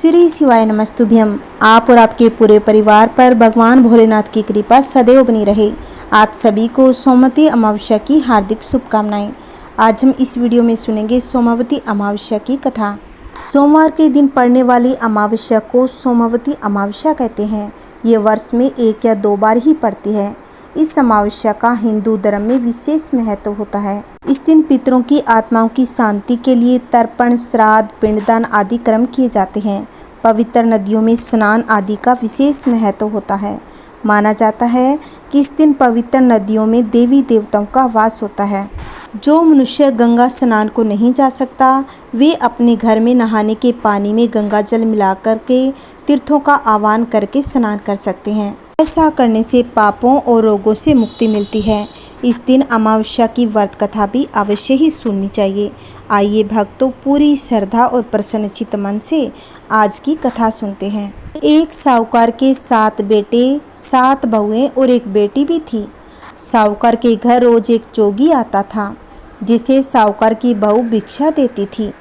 श्री शिवाय नमस्तुभ्यम। आप और आपके पूरे परिवार पर भगवान भोलेनाथ की कृपा सदैव बनी रहे। आप सभी को सोमवती अमावस्या की हार्दिक शुभकामनाएं। आज हम इस वीडियो में सुनेंगे सोमवती अमावस्या की कथा। सोमवार के दिन पड़ने वाली अमावस्या को सोमवती अमावस्या कहते हैं। ये वर्ष में 1 या 2 बार ही पड़ती है। इस अमावस्या का हिंदू धर्म में विशेष महत्व होता है। इस दिन पितरों की आत्माओं की शांति के लिए तर्पण, श्राद्ध, पिंडदान आदि कर्म किए जाते हैं। पवित्र नदियों में स्नान आदि का विशेष महत्व होता है। माना जाता है कि इस दिन पवित्र नदियों में देवी देवताओं का वास होता है। जो मनुष्य गंगा स्नान को नहीं जा सकता, वे अपने घर में नहाने के पानी में गंगा जल मिलाकर के तीर्थों का आह्वान करके स्नान कर सकते हैं। ऐसा करने से पापों और रोगों से मुक्ति मिलती है। इस दिन अमावस्या की व्रत कथा भी अवश्य ही सुननी चाहिए। आइए भक्तों, पूरी श्रद्धा और प्रसन्नचित्त मन से आज की कथा सुनते हैं। एक साहूकार के 7 बेटे, 7 बहुएं और एक बेटी भी थी। साहूकार के घर रोज एक जोगी आता था, जिसे साहूकार की बहू भिक्षा देती थी।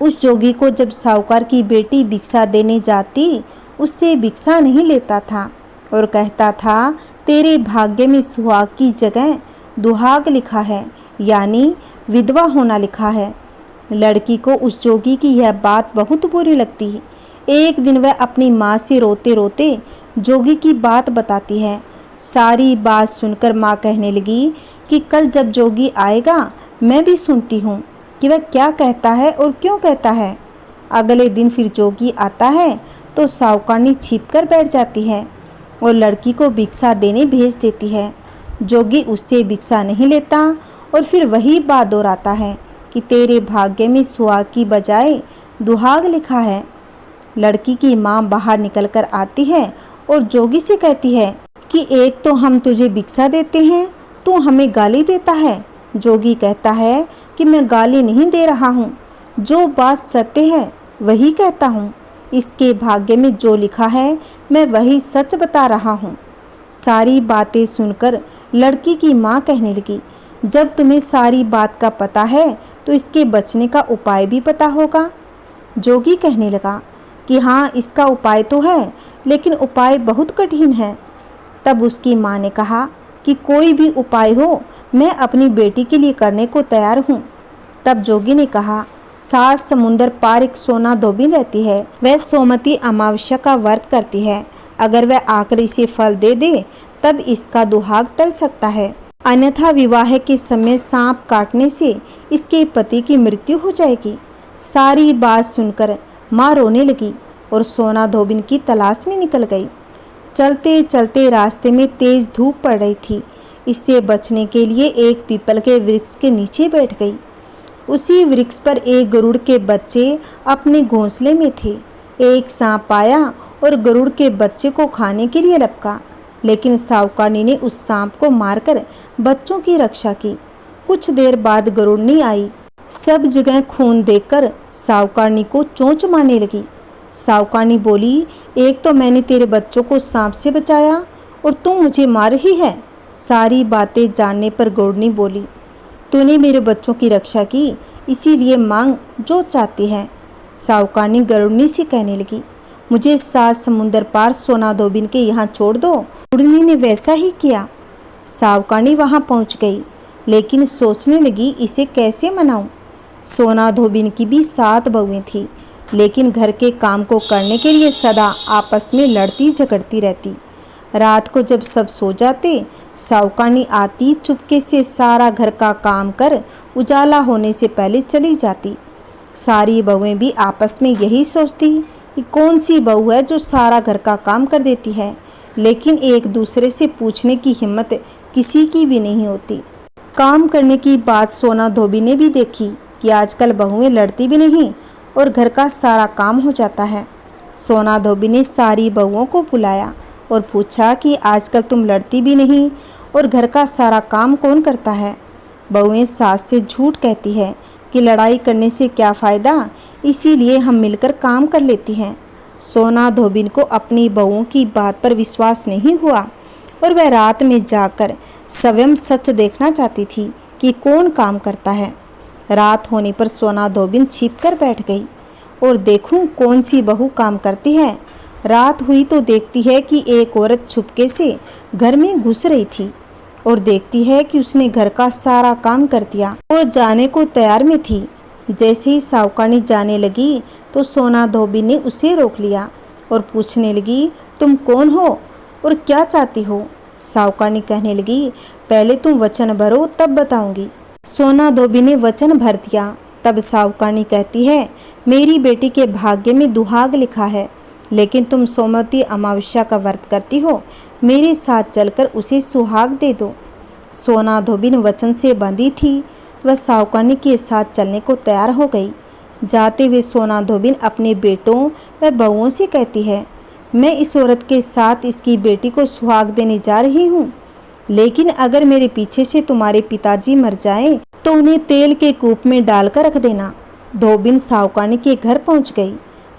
उस जोगी को जब साहूकार की बेटी भिक्षा देने जाती, उससे भिक्षा नहीं लेता था और कहता था, तेरे भाग्य में सुहाग की जगह दुहाग लिखा है, यानी विधवा होना लिखा है। लड़की को उस जोगी की यह बात बहुत बुरी लगती है। एक दिन वह अपनी माँ से रोते रोते जोगी की बात बताती है। सारी बात सुनकर माँ कहने लगी कि कल जब जोगी आएगा, मैं भी सुनती हूँ कि वह क्या कहता है और क्यों कहता है। अगले दिन फिर जोगी आता है तो साहूकारनी छिप कर बैठ जाती है और लड़की को भिक्षा देने भेज देती है। जोगी उससे भिक्षा नहीं लेता और फिर वही बात दोहराता है कि तेरे भाग्य में सुहाग की बजाय दुहाग लिखा है। लड़की की माँ बाहर निकलकर आती है और जोगी से कहती है कि एक तो हम तुझे भिक्षा देते हैं, तू हमें गाली देता है। जोगी कहता है कि मैं गाली नहीं दे रहा हूँ, जो बात सत्य है वही कहता हूँ। इसके भाग्य में जो लिखा है मैं वही सच बता रहा हूँ। सारी बातें सुनकर लड़की की माँ कहने लगी, जब तुम्हें सारी बात का पता है तो इसके बचने का उपाय भी पता होगा। जोगी कहने लगा कि हाँ, इसका उपाय तो है, लेकिन उपाय बहुत कठिन है। तब उसकी माँ ने कहा कि कोई भी उपाय हो, मैं अपनी बेटी के लिए करने को तैयार हूँ। तब जोगी ने कहा, 7 समुंदर पार एक सोना धोबी रहती है। वह सोमवती अमावस्या का व्रत करती है। अगर वह आकर इसे फल दे दे तब इसका दुहाग टल सकता है, अन्यथा विवाह के समय सांप काटने से इसके पति की मृत्यु हो जाएगी। सारी बात सुनकर माँ रोने लगी और सोना धोबिन की तलाश में निकल गई। चलते चलते रास्ते में तेज धूप पड़ रही थी। इससे बचने के लिए एक पीपल के वृक्ष के नीचे बैठ गई। उसी वृक्ष पर एक गरुड़ के बच्चे अपने घोंसले में थे। एक सांप आया और गरुड़ के बच्चे को खाने के लिए लपका, लेकिन साहूकारनी ने उस सांप को मारकर बच्चों की रक्षा की। कुछ देर बाद गरुड़नी आई। सब जगह खून देखकर साहूकारनी को चोंच मारने लगी। साहूकारनी बोली, एक तो मैंने तेरे बच्चों को सांप से बचाया और तू मुझे मार ही है। सारी बातें जानने पर गरुड़नी बोली, तूने मेरे बच्चों की रक्षा की, इसीलिए मांग जो चाहती है। साहूकारनी गरुड़नी से कहने लगी, मुझे 7 समुंदर पार सोना धोबिन के यहाँ छोड़ दो। गरुड़नी ने वैसा ही किया। साहूकारनी वहाँ पहुँच गई, लेकिन सोचने लगी इसे कैसे मनाऊं। सोना धोबिन की भी 7 बहुएं थी, लेकिन घर के काम को करने के लिए सदा आपस में लड़ती झगड़ती रहती। रात को जब सब सो जाते, साहूकारनी आती, चुपके से सारा घर का काम कर उजाला होने से पहले चली जाती। सारी बहुएं भी आपस में यही सोचती कि कौन सी बहू है जो सारा घर का काम कर देती है, लेकिन एक दूसरे से पूछने की हिम्मत किसी की भी नहीं होती। काम करने की बात सोना धोबी ने भी देखी कि आजकल बहुएं लड़ती भी नहीं और घर का सारा काम हो जाता है। सोना धोबी ने सारी बहुओं को बुलाया और पूछा कि आजकल तुम लड़ती भी नहीं और घर का सारा काम कौन करता है। बहुएं सास से झूठ कहती है कि लड़ाई करने से क्या फ़ायदा, इसीलिए हम मिलकर काम कर लेती हैं। सोना धोबिन को अपनी बहुओं की बात पर विश्वास नहीं हुआ और वह रात में जाकर स्वयं सच देखना चाहती थी कि कौन काम करता है। रात होने पर सोना धोबिन छिप कर बैठ गई और देखूं कौन सी बहू काम करती है। रात हुई तो देखती है कि एक औरत छुपके से घर में घुस रही थी और देखती है कि उसने घर का सारा काम कर दिया और जाने को तैयार में थी। जैसे ही सावकानी जाने लगी तो सोना धोबी ने उसे रोक लिया और पूछने लगी, तुम कौन हो और क्या चाहती हो? सावकानी कहने लगी, पहले तुम वचन भरो तब बताऊंगी। सोना धोबी ने वचन भर दिया। तब सावकानी कहती है, मेरी बेटी के भाग्य में दुहाग लिखा है, लेकिन तुम सोमवती अमावस्या का व्रत करती हो, मेरे साथ चलकर उसे सुहाग दे दो। सोना धोबिन वचन से बंधी थी, वह सावकानी के साथ चलने को तैयार हो गई। जाते हुए सोना धोबिन अपने बेटों व बहुओं से कहती है, मैं इस औरत के साथ इसकी बेटी को सुहाग देने जा रही हूँ, लेकिन अगर मेरे पीछे से तुम्हारे पिताजी मर जाएं तो उन्हें तेल के कूप में डालकर रख देना। धोबिन सावकानी के घर पहुँच गई।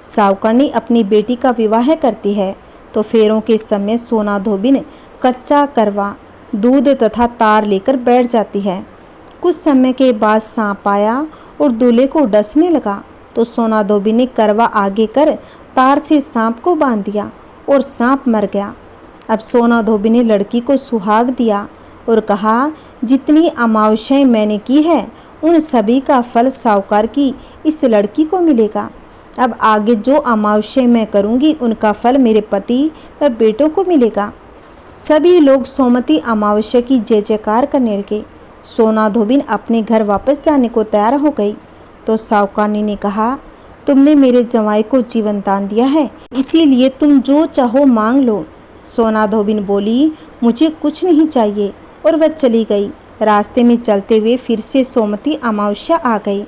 सावकानी अपनी बेटी का विवाह करती है तो फेरों के समय सोना धोबिन कच्चा करवा, दूध तथा तार लेकर बैठ जाती है। कुछ समय के बाद सांप आया और दूल्हे को डसने लगा तो सोना धोबिन ने करवा आगे कर तार से सांप को बांध दिया और सांप मर गया। अब सोना धोबी ने लड़की को सुहाग दिया और कहा, जितनी अमावस्याएं मैंने की है उन सभी का फल साहूकार की इस लड़की को मिलेगा। अब आगे जो अमावस्याएं मैं करूंगी उनका फल मेरे पति व बेटों को मिलेगा। सभी लोग सोमवती अमावस्या की जय जयकार करने लगे। सोना धोबिन अपने घर वापस जाने को तैयार हो गई तो सावकानी ने कहा, तुमने मेरे जवाई को जीवन दान दिया है, इसीलिए तुम जो चाहो मांग लो। सोना धोबिन बोली, मुझे कुछ नहीं चाहिए, और वह चली गई। रास्ते में चलते हुए फिर से सोमवती अमावस्या आ गई।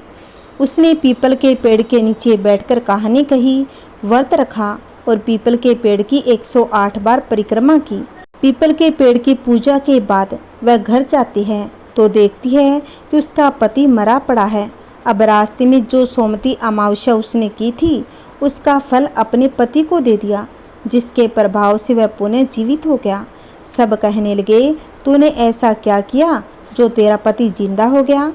उसने पीपल के पेड़ के नीचे बैठकर कहानी कही, व्रत रखा और पीपल के पेड़ की 108 बार परिक्रमा की। पीपल के पेड़ की पूजा के बाद वह घर जाती है तो देखती है कि उसका पति मरा पड़ा है। अब रास्ते में जो सोमवती अमावस्या उसने की थी उसका फल अपने पति को दे दिया, जिसके प्रभाव से वह पुनः जीवित हो गया। सब कहने लगे, तूने ऐसा क्या किया जो तेरा पति जिंदा हो गया?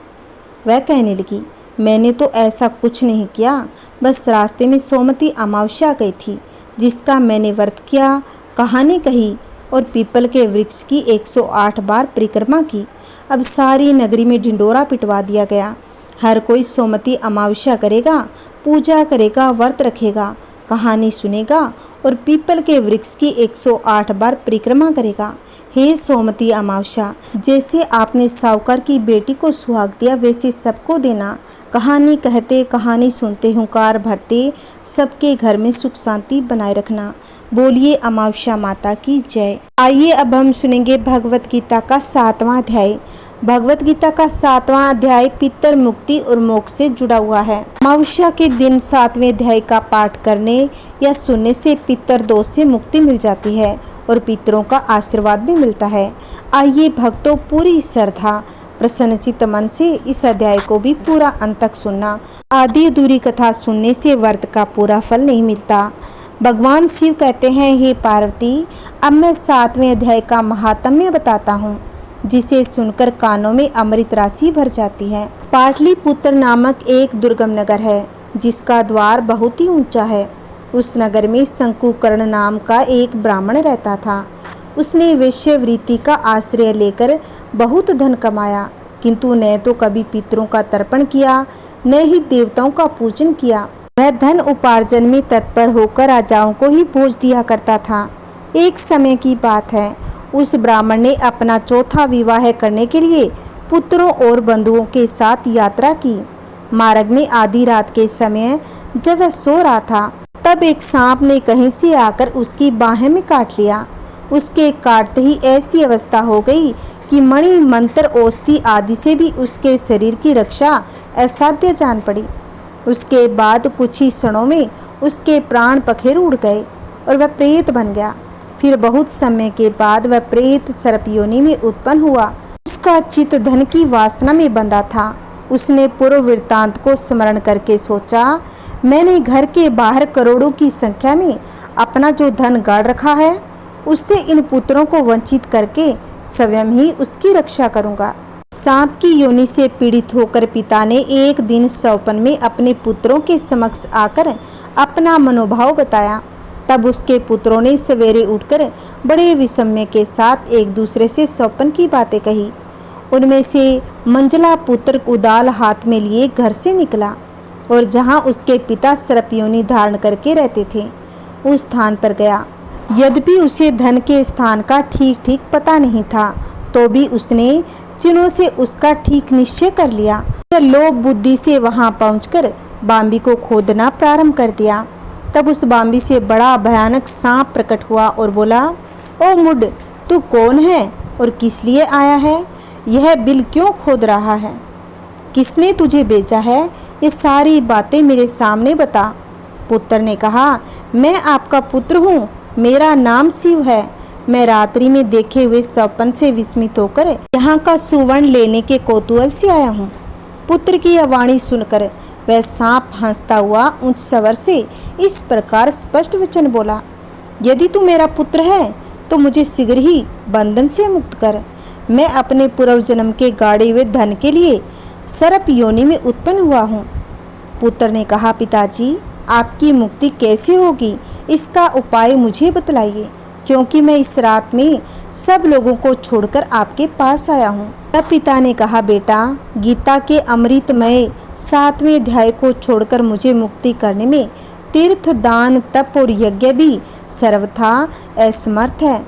वह कहने लगी, मैंने तो ऐसा कुछ नहीं किया, बस रास्ते में सोमवती अमावस्या गई थी जिसका मैंने व्रत किया, कहानी कही और पीपल के वृक्ष की 108 बार परिक्रमा की। अब सारी नगरी में ढिंडोरा पिटवा दिया गया। हर कोई सोमवती अमावस्या करेगा, पूजा करेगा, व्रत रखेगा, कहानी सुनेगा और पीपल के वृक्ष की 108 बार परिक्रमा करेगा। हे सोमवती अमावस्या, जैसे आपने साहूकार की बेटी को सुहाग दिया वैसे सबको देना। कहानी कहते, कहानी सुनते, हुंकार भरते, सबके घर में सुख शांति बनाए रखना। बोलिए अमावस्या माता की जय। आइए अब हम सुनेंगे भगवत गीता का 7वां अध्याय। भगवत गीता का 7वां अध्याय पितर मुक्ति और मोक्ष से जुड़ा हुआ है। अमावस्या के दिन 7वें अध्याय का पाठ करने या सुनने से पितर दोष से मुक्ति मिल जाती है और पितरों का आशीर्वाद भी मिलता है। आइए भक्तों, पूरी श्रद्धा प्रसन्नचित्त मन से इस अध्याय को भी पूरा अंत तक सुनना। आधी अधूरी कथा सुनने से व्रत का पूरा फल नहीं मिलता। भगवान शिव कहते हैं, हे पार्वती, अब मैं 7वें अध्याय का महात्म्य बताता हूँ, जिसे सुनकर कानों में अमृत राशि भर जाती है। पाटलिपुत्र नामक एक दुर्गम नगर है जिसका द्वार बहुत ही ऊंचा है। उस नगर में शंकुकर्ण नाम का एक ब्राह्मण रहता था। उसने वेश्यावृत्ति का आश्रय लेकर बहुत धन कमाया, किंतु न तो कभी पितरों का तर्पण किया न ही देवताओं का पूजन किया। वह धन उपार्जन में तत्पर होकर राजाओं को ही भोज दिया करता था। एक समय की बात है, उस ब्राह्मण ने अपना चौथा विवाह करने के लिए पुत्रों और बंधुओं के साथ यात्रा की। मार्ग में आधी रात के समय जब वह सो रहा था, तब एक सांप ने कहीं से आकर उसकी बाहें में काट लिया। उसके काटते ही ऐसी अवस्था हो गई कि मणि मंत्र औषधि आदि से भी उसके शरीर की रक्षा असाध्य जान पड़ी। उसके बाद कुछ ही क्षणों में उसके प्राण पखेरु उड़ गए और वह प्रेत बन गया। फिर बहुत समय के बाद वह प्रेत सर्पयोनि में उत्पन्न हुआ। उसका चित्त धन की वासना में बंधा था। उसने पूर्व वृत्तांत को स्मरण करके सोचा, मैंने घर के बाहर करोड़ों की संख्या में अपना जो धन गाड़ रखा है, उससे इन पुत्रों को वंचित करके स्वयं ही उसकी रक्षा करूंगा। सांप की योनि से पीड़ित होकर पिता ने एक दिन स्वप्न में अपने पुत्रों के समक्ष आकर अपना मनोभाव बताया। तब उसके पुत्रों ने सवेरे उठकर बड़े विस्मय के साथ एक दूसरे से स्वप्न की बातें कही। उनमें से मंजला पुत्र उदाल हाथ में लिए घर से निकला और जहां उसके पिता सर्प योनि धारण करके रहते थे उस स्थान पर गया। यद्यपि उसे धन के स्थान का ठीक ठीक पता नहीं था, तो भी उसने चिन्हों से उसका ठीक निश्चय कर लिया। लोभ बुद्धि से वहां पहुंचकर बाम्बी को खोदना प्रारंभ कर दिया। तब उस बाम्बी से बड़ा भयानक सांप प्रकट हुआ और बोला, ओ मुड, तू कौन है और किस लिए आया है? यह बिल क्यों खोद रहा है? किसने तुझे भेजा है? ये सारी बातें मेरे सामने बता। पुत्र ने कहा, मैं आपका पुत्र हूँ, मेरा नाम शिव है। मैं रात्रि में देखे हुए स्वप्न से विस्मित होकर यहाँ का सुवर्ण लेने के कौतूहल से आया हूँ। पुत्र की यह वाणी सुनकर वह सांप हंसता हुआ ऊंच स्वर से इस प्रकार स्पष्ट वचन बोला, यदि तू मेरा पुत्र है तो मुझे शीघ्र ही बंधन से मुक्त कर। मैं अपने पूर्व जन्म के गाड़े हुए धन के लिए सर्प योनि में उत्पन्न हुआ हूँ। पुत्र ने कहा, पिताजी, आपकी मुक्ति कैसे होगी, इसका उपाय मुझे बतलाइए, क्योंकि मैं इस रात में सब लोगों को छोड़कर आपके पास आया हूँ। तब पिता ने कहा, बेटा, गीता के अमृतमय 7वें अध्याय को छोड़कर मुझे मुक्ति करने में तीर्थ, दान, तप और यज्ञ भी सर्वथा असमर्थ है।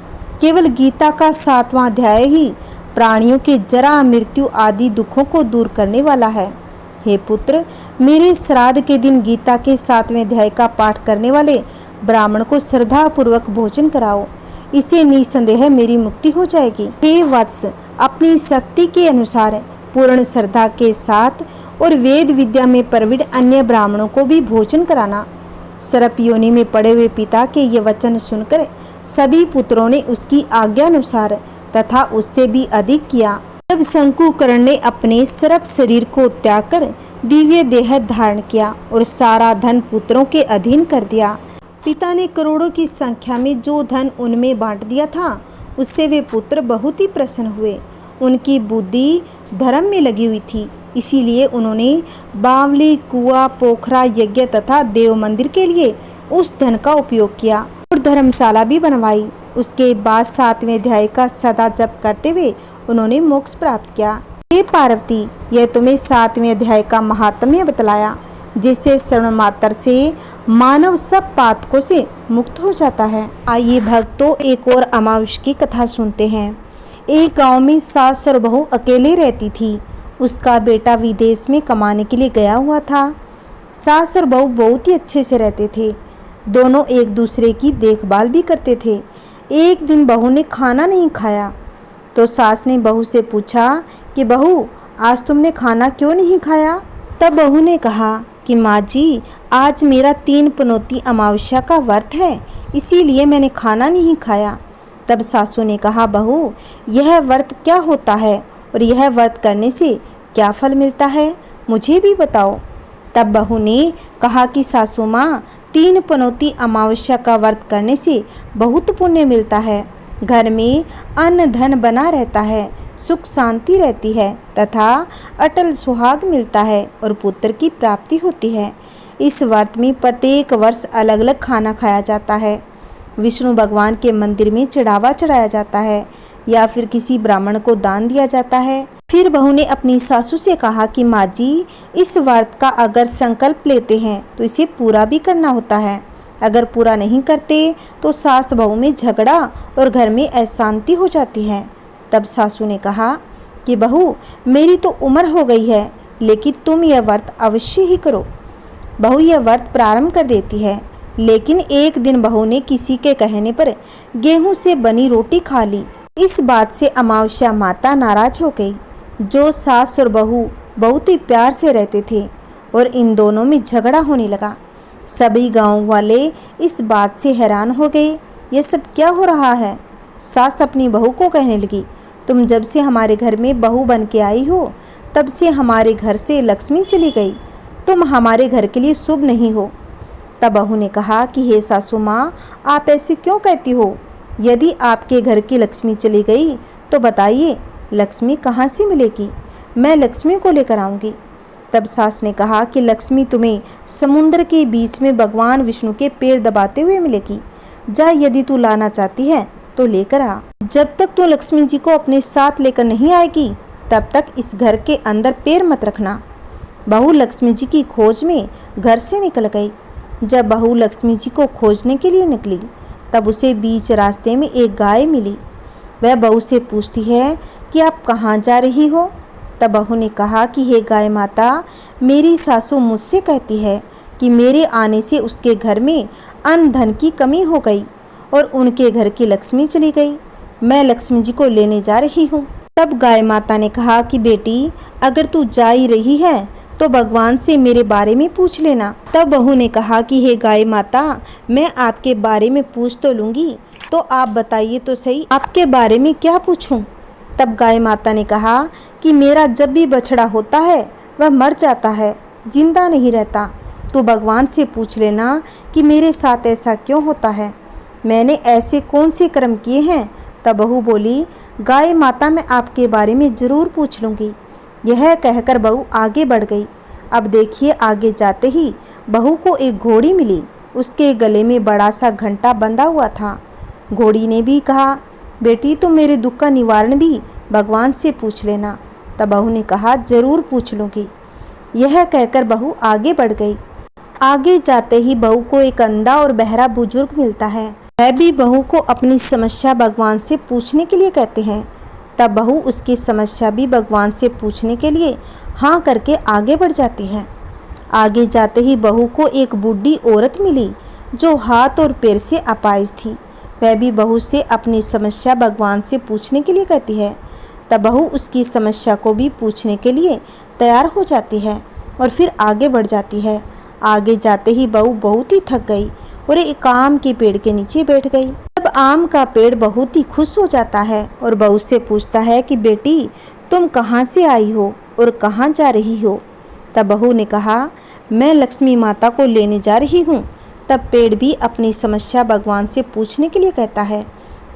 केवल गीता का 7वां अध्याय ही प्राणियों के जरा, मृत्यु आदि दुखों को दूर करने वाला है। हे पुत्र, मेरे श्राद्ध के दिन गीता के 7वें अध्याय का पाठ करने वाले ब्राह्मण को श्रद्धा पूर्वक भोजन कराओ, इसे निसंदेह मेरी मुक्ति हो जाएगी। हे वत्स, अपनी शक्ति के अनुसार पूर्ण श्रद्धा के साथ और वेद विद्या में प्रवीण अन्य ब्राह्मणों को भी भोजन कराना। सर्प योनि में पड़े हुए पिता के ये वचन सुनकर सभी पुत्रों ने उसकी आज्ञा अनुसार तथा उससे भी अधिक किया। तब शंकुकर्ण ने अपने सर्प शरीर को त्याग कर दिव्य देह धारण किया और सारा धन पुत्रों के अधीन कर दिया। पिता ने करोड़ों की संख्या में जो धन उनमें बांट दिया था, उससे वे पुत्र बहुत ही प्रसन्न हुए। उनकी बुद्धि धर्म में लगी हुई थी, इसीलिए उन्होंने बावली, कुआं, पोखरा, यज्ञ तथा देव मंदिर के लिए उस धन का उपयोग किया और धर्मशाला भी बनवाई। उसके बाद 7वें अध्याय का सदा जप करते हुए उन्होंने मोक्ष प्राप्त किया। हे पार्वती, यह तुम्हें 7वें अध्याय का महात्म्य बतलाया, जिससे श्रवण मात्र से मानव सब पातकों से मुक्त हो जाता है। आइए भक्तों, एक और अमावस्या की कथा सुनते हैं। एक गांव में सास और बहू अकेले रहती थी। उसका बेटा विदेश में कमाने के लिए गया हुआ था। सास और बहू बहुत ही अच्छे से रहते थे। दोनों एक दूसरे की देखभाल भी करते थे। एक दिन बहू ने खाना नहीं खाया तो सास ने बहू से पूछा कि बहू, आज तुमने खाना क्यों नहीं खाया? तब बहू ने कहा कि माँ जी, आज मेरा 3 पनौती अमावस्या का व्रत है, इसीलिए मैंने खाना नहीं खाया। तब सासू ने कहा, बहू, यह व्रत क्या होता है और यह व्रत करने से क्या फल मिलता है, मुझे भी बताओ। तब बहू ने कहा कि सासू माँ, 3 पनौती अमावस्या का व्रत करने से बहुत पुण्य मिलता है। घर में अन्न धन बना रहता है, सुख शांति रहती है तथा अटल सुहाग मिलता है और पुत्र की प्राप्ति होती है। इस व्रत में प्रत्येक वर्ष अलग अलग खाना खाया जाता है। विष्णु भगवान के मंदिर में चढ़ावा चढ़ाया जाता है या फिर किसी ब्राह्मण को दान दिया जाता है। फिर बहू ने अपनी सासू से कहा कि माँ जी, इस व्रत का अगर संकल्प लेते हैं तो इसे पूरा भी करना होता है। अगर पूरा नहीं करते तो सास बहू में झगड़ा और घर में अशांति हो जाती है। तब सासू ने कहा कि बहू, मेरी तो उम्र हो गई है, लेकिन तुम यह व्रत अवश्य ही करो। बहू यह व्रत प्रारंभ कर देती है, लेकिन एक दिन बहू ने किसी के कहने पर गेहूं से बनी रोटी खा ली। इस बात से अमावस्या माता नाराज हो गई। जो सास और बहू बहुत ही प्यार से रहते थे और इन दोनों में झगड़ा होने लगा। सभी गांव वाले इस बात से हैरान हो गए, ये सब क्या हो रहा है? सास अपनी बहू को कहने लगी, तुम जब से हमारे घर में बहू बन के आई हो, तब से हमारे घर से लक्ष्मी चली गई। तुम हमारे घर के लिए शुभ नहीं हो। तब बहू ने कहा कि हे सासू माँ, आप ऐसे क्यों कहती हो? यदि आपके घर की लक्ष्मी चली गई तो बताइए, लक्ष्मी कहाँ से मिलेगी? मैं लक्ष्मी को लेकर आऊँगी। तब सास ने कहा कि लक्ष्मी तुम्हें समुद्र के बीच में भगवान विष्णु के पैर दबाते हुए मिलेगी। जा, यदि तू लाना चाहती है तो लेकर आ। जब तक तू लक्ष्मी जी को अपने साथ लेकर नहीं आएगी तब तक इस घर के अंदर पैर मत रखना। बहू लक्ष्मी जी की खोज में घर से निकल गई। जब बहू लक्ष्मी जी को खोजने के लिए निकली तब उसे बीच रास्ते में एक गाय मिली। वह बहू से पूछती है कि आप कहाँ जा रही हो। तब बहू ने कहा कि हे गाय माता, मेरी सासू मुझसे कहती है कि मेरे आने से उसके घर में अन्न धन की कमी हो गई और उनके घर की लक्ष्मी चली गई। मैं लक्ष्मी जी को लेने जा रही हूँ। तब गाय माता ने कहा कि बेटी, अगर तू जा ही रही है तो भगवान से मेरे बारे में पूछ लेना। तब बहू ने कहा कि हे गाय माता, मैं आपके बारे में पूछ तो लूँगी, तो आप बताइए तो सही, आपके बारे में क्या पूछूं? तब गाय माता ने कहा कि मेरा जब भी बछड़ा होता है वह मर जाता है, जिंदा नहीं रहता। तो भगवान से पूछ लेना कि मेरे साथ ऐसा क्यों होता है, मैंने ऐसे कौन से कर्म किए हैं। तब बहू बोली, गाय माता, मैं आपके बारे में ज़रूर पूछ लूँगी। यह कहकर बहू आगे बढ़ गई। अब देखिए, आगे जाते ही बहू को एक घोड़ी मिली। उसके गले में बड़ा सा घंटा बंधा हुआ था। घोड़ी ने भी कहा, बेटी, तुम मेरे दुख का निवारण भी भगवान से पूछ लेना। तब बहू ने कहा, ज़रूर पूछ लूँगी। यह कहकर बहू आगे बढ़ गई। आगे जाते ही बहू को एक अंधा और बहरा बुजुर्ग मिलता है। वह भी बहू को अपनी समस्या भगवान से पूछने के लिए कहते हैं। तब बहू उसकी समस्या भी भगवान से पूछने के लिए हाँ करके आगे बढ़ जाती है। आगे जाते ही बहू को एक बूढ़ी औरत मिली जो हाथ और पैर से अपाहिज थी। वह भी बहू से अपनी समस्या भगवान से पूछने के लिए कहती है। तब बहू उसकी समस्या को भी पूछने के लिए तैयार हो जाती है और फिर आगे बढ़ जाती है। आगे जाते ही बहू बहुत ही थक गई और एक आम के पेड़ के नीचे बैठ गई। तब आम का पेड़ बहुत ही खुश हो जाता है और बहू से पूछता है कि बेटी, तुम कहाँ से आई हो और कहाँ जा रही हो। तब बहू ने कहा, मैं लक्ष्मी माता को लेने जा रही हूँ। तब पेड़ भी अपनी समस्या भगवान से पूछने के लिए कहता है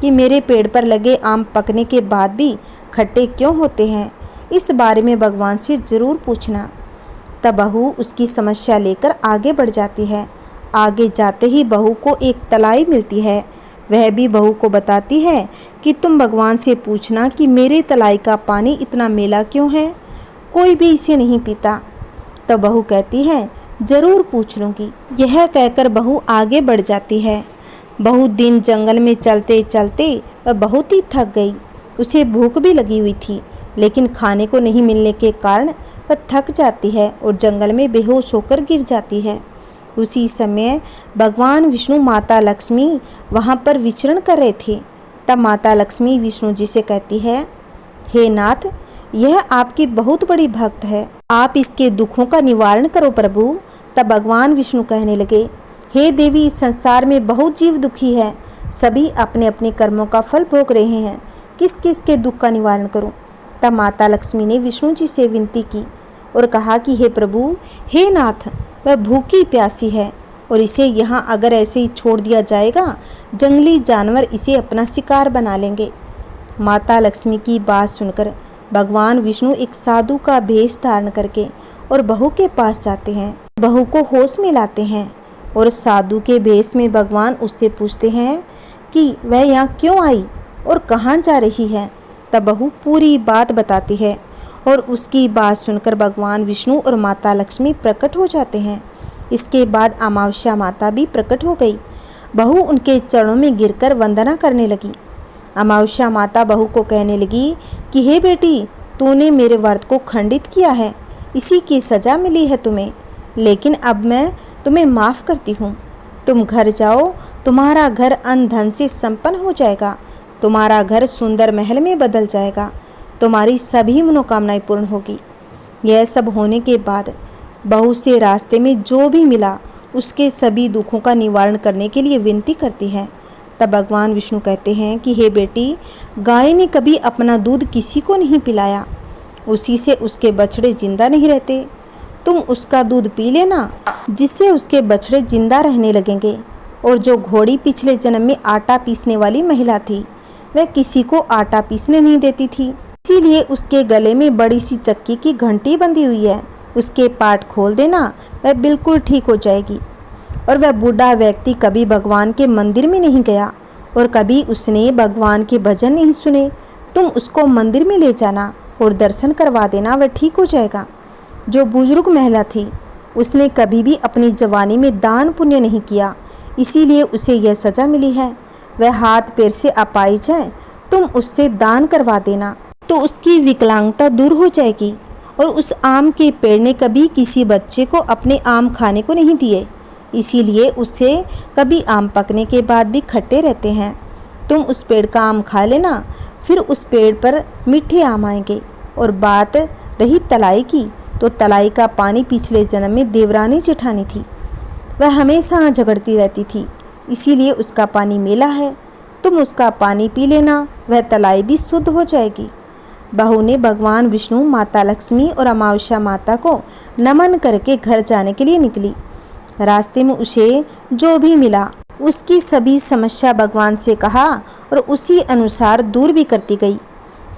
कि मेरे पेड़ पर लगे आम पकने के बाद भी खट्टे क्यों होते हैं, इस बारे में भगवान से ज़रूर पूछना। तब बहू उसकी समस्या लेकर आगे बढ़ जाती है। आगे जाते ही बहू को एक तलाई मिलती है। वह भी बहू को बताती है कि तुम भगवान से पूछना कि मेरे तलाई का पानी इतना मेला क्यों है, कोई भी इसे नहीं पीता। तब बहू कहती है, ज़रूर पूछ लूँगी। यह कहकर बहू आगे बढ़ जाती है। बहुत दिन जंगल में चलते चलते वह बहुत ही थक गई। उसे भूख भी लगी हुई थी, लेकिन खाने को नहीं मिलने के कारण वह थक जाती है और जंगल में बेहोश होकर गिर जाती है। उसी समय भगवान विष्णु माता लक्ष्मी वहाँ पर विचरण कर रहे थे। तब माता लक्ष्मी विष्णु जी से कहती है, हे नाथ, यह आपकी बहुत बड़ी भक्त है, आप इसके दुखों का निवारण करो प्रभु। तब भगवान विष्णु कहने लगे, हे देवी, इस संसार में बहुत जीव दुखी है, सभी अपने अपने कर्मों का फल भोग रहे हैं, किस किस के दुख का निवारण करूं। तब माता लक्ष्मी ने विष्णु जी से विनती की और कहा कि हे प्रभु, हे नाथ, वह भूखी प्यासी है और इसे यहाँ अगर ऐसे ही छोड़ दिया जाएगा, जंगली जानवर इसे अपना शिकार बना लेंगे। माता लक्ष्मी की बात सुनकर भगवान विष्णु एक साधु का भेष धारण करके और बहू के पास जाते हैं। बहू को होश में लाते हैं और साधु के भेष में भगवान उससे पूछते हैं कि वह यहाँ क्यों आई और कहाँ जा रही है। तब बहू पूरी बात बताती है और उसकी बात सुनकर भगवान विष्णु और माता लक्ष्मी प्रकट हो जाते हैं। इसके बाद अमावस्या माता भी प्रकट हो गई। बहू उनके चरणों में गिरकर वंदना करने लगी। अमावस्या माता बहू को कहने लगी कि हे बेटी, तूने मेरे व्रत को खंडित किया है, इसी की सज़ा मिली है तुम्हें, लेकिन अब मैं तुम्हें माफ़ करती हूँ। तुम घर जाओ, तुम्हारा घर अन्न धन से संपन्न हो जाएगा, तुम्हारा घर सुंदर महल में बदल जाएगा, तुम्हारी सभी मनोकामनाएं पूर्ण होगी। यह सब होने के बाद बहू से रास्ते में जो भी मिला उसके सभी दुखों का निवारण करने के लिए विनती करती है। तब भगवान विष्णु कहते हैं कि हे बेटी, गाय ने कभी अपना दूध किसी को नहीं पिलाया, उसी से उसके बछड़े जिंदा नहीं रहते। तुम उसका दूध पी लेना, जिससे उसके बछड़े जिंदा रहने लगेंगे। और जो घोड़ी पिछले जन्म में आटा पीसने वाली महिला थी, वह किसी को आटा पीसने नहीं देती थी। इसीलिए उसके गले में बड़ी सी चक्की की घंटी बंधी हुई है। उसके पाट खोल देना, वह बिल्कुल ठीक हो जाएगी। और वह बूढ़ा व्यक्ति कभी भगवान के मंदिर में नहीं गया और कभी उसने भगवान के भजन नहीं सुने। तुम उसको मंदिर में ले जाना और दर्शन करवा देना, वह ठीक हो जाएगा। जो बुजुर्ग महिला थी, उसने कभी भी अपनी जवानी में दान पुण्य नहीं किया, इसीलिए उसे यह सज़ा मिली है। वह हाथ पैर से अपाहिज है, तुम उससे दान करवा देना तो उसकी विकलांगता दूर हो जाएगी। और उस आम के पेड़ ने कभी किसी बच्चे को अपने आम खाने को नहीं दिए, इसीलिए उससे कभी आम पकने के बाद भी खट्टे रहते हैं। तुम उस पेड़ का आम खा लेना, फिर उस पेड़ पर मीठे आम आएंगे। और बात रही तलाई की, तो तलाई का पानी पिछले जन्म में देवरानी जेठानी थी। वह हमेशा झगड़ती रहती थी, इसीलिए उसका पानी मेला है। तुम उसका पानी पी लेना, वह तलाई भी शुद्ध हो जाएगी। बहू ने भगवान विष्णु, माता लक्ष्मी और अमावस्या माता को नमन करके घर जाने के लिए निकली। रास्ते में उसे जो भी मिला उसकी सभी समस्या भगवान से कहा और उसी अनुसार दूर भी करती गई।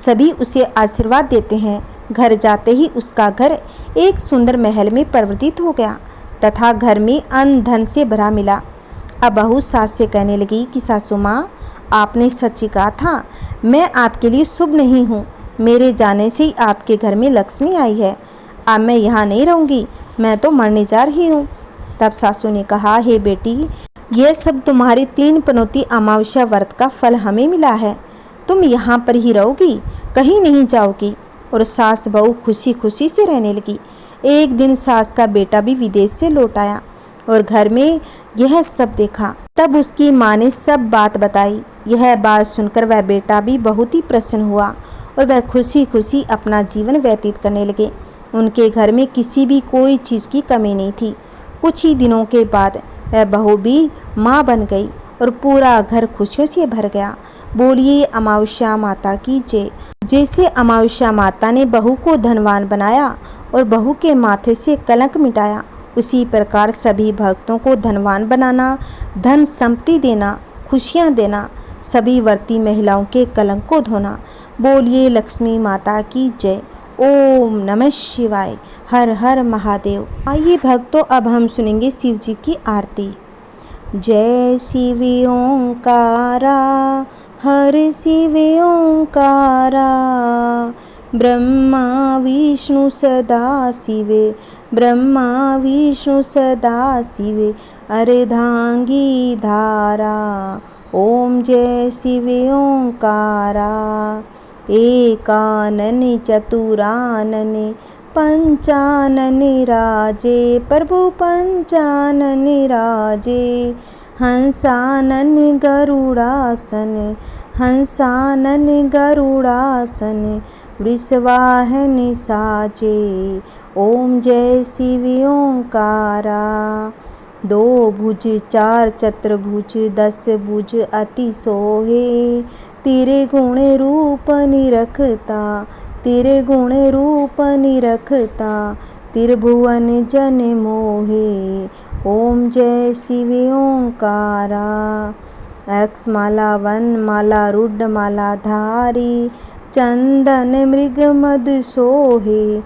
सभी उसे आशीर्वाद देते हैं। घर जाते ही उसका घर एक सुंदर महल में परिवर्तित हो गया तथा घर में अन्न धन से भरा मिला। अब बहू सास से कहने लगी कि सासू माँ, आपने सच ही कहा था, मैं आपके लिए शुभ नहीं हूँ। मेरे जाने से ही आपके घर में लक्ष्मी आई है। अब मैं यहाँ नहीं रहूँगी, मैं तो मरने जा रही हूँ। तब सासू ने कहा, हे बेटी, यह सब तुम्हारी 3 पनौती अमावस्या व्रत का फल हमें मिला है। तुम यहाँ पर ही रहोगी, कहीं नहीं जाओगी। और सास बहू खुशी खुशी से रहने लगी। एक दिन सास का बेटा भी विदेश से लौट आया और घर में यह सब देखा। तब उसकी माँ ने सब बात बताई। यह बात सुनकर वह बेटा भी बहुत ही प्रसन्न हुआ और वह खुशी खुशी अपना जीवन व्यतीत करने लगे। उनके घर में किसी भी कोई चीज़ की कमी नहीं थी। कुछ ही दिनों के बाद वह बहू भी माँ बन गई और पूरा घर खुशियों से भर गया। बोलिए अमावस्या माता की जय। जैसे अमावस्या माता ने बहू को धनवान बनाया और बहू के माथे से कलंक मिटाया, उसी प्रकार सभी भक्तों को धनवान बनाना, धन संपत्ति देना, खुशियाँ देना, सभी व्रती महिलाओं के कलंक को धोना। बोलिए लक्ष्मी माता की जय। ओम नमः शिवाय। हर हर महादेव। आइए भक्तों, अब हम सुनेंगे शिव जी की आरती। जय शिव ओंकारा, हर शिव ओंकारा, ब्रह्मा विष्णु सदा शिवे, ब्रह्मा विष्णु सदा शिवे, अर्धांगी धारा। ओम जय शिव ओंकारा। एकानन चतुरानन पंचानन राजे, प्रभु पंचानन राजे। हंसानन गरुड़ासन, हंसानन गरुड़ासन, वृषवाहन साजे। ओम जय शिव ओंकारा। 2 भुज 4 चतुर्भुज 10 भुज अति सोहे, तेरे गुण रूप निरखता, तेरे गुण रूप निरखता, त्रिभुवन जन मोहे। ओम जय शिव ओंकारा। अक्ष माला वन माला रुद्र माला धारी, चंदन मृग मद सोहे,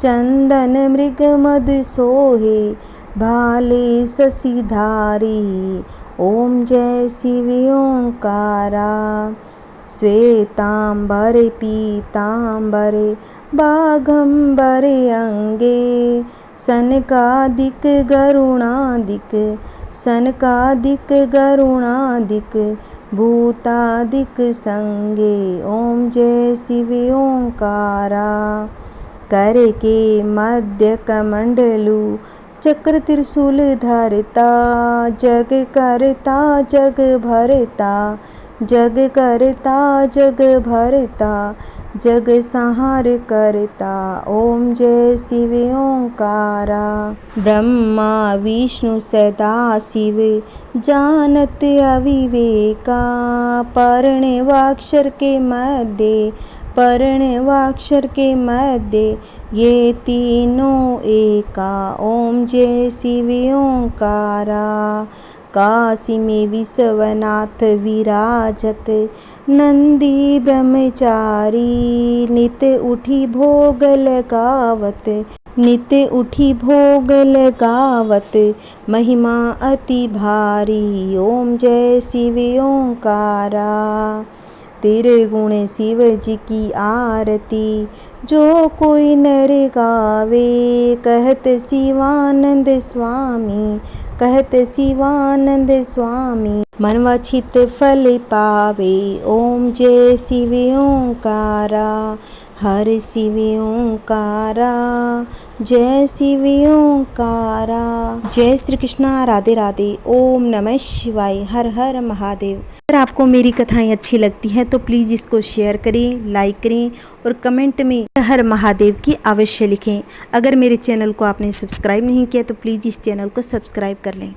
चंदन मृग मद सोहे, भाले शशिधारी। ओम जय शिव ओंकारा। श्वेतांबर पीतांबर बाघंबर अंगे, सनकादिक गरुणादिक, सनकादिक गरुणादिक, भूतादिक संगे। ओम जय शिव ओंकारा। कर के मध्य कमंडलू, चक्र त्रिशूल धरता, जग करता जग भरता, जग करता जग भरता, जग संहार करता। ओम जय शिव ओंकारा। ब्रह्मा विष्णु सदा शिव, जानत अविवेका, पर्णवाक्षर के मध्य, पर्णवाक्षर के मध्य, ये तीनों एका। ओम जय शिव ओंकारा। काशी में विश्वनाथ विराजत, नंदी ब्रह्मचारी नित उठी भोग लगावत, नित उठी भोग लगावत, महिमा अति भारी ओम जय शिव ओंकारा। तेरे गुण शिव जी की आरती जो कोई नर गावे, कहत शिवानंद स्वामी, कहत शिवानंद स्वामी, मनवांछित फल पावे ओम जय शिव ओंकारा। हर शिव ओंकारा, जय शिव ओंकारा। जय श्री कृष्णा, राधे राधे, ओम नमः शिवाय, हर हर महादेव। अगर आपको मेरी कथाएं अच्छी लगती हैं तो प्लीज़ इसको शेयर करें, लाइक करें और कमेंट में हर हर महादेव की अवश्य लिखें। अगर मेरे चैनल को आपने सब्सक्राइब नहीं किया तो प्लीज़ इस चैनल को सब्सक्राइब कर लें।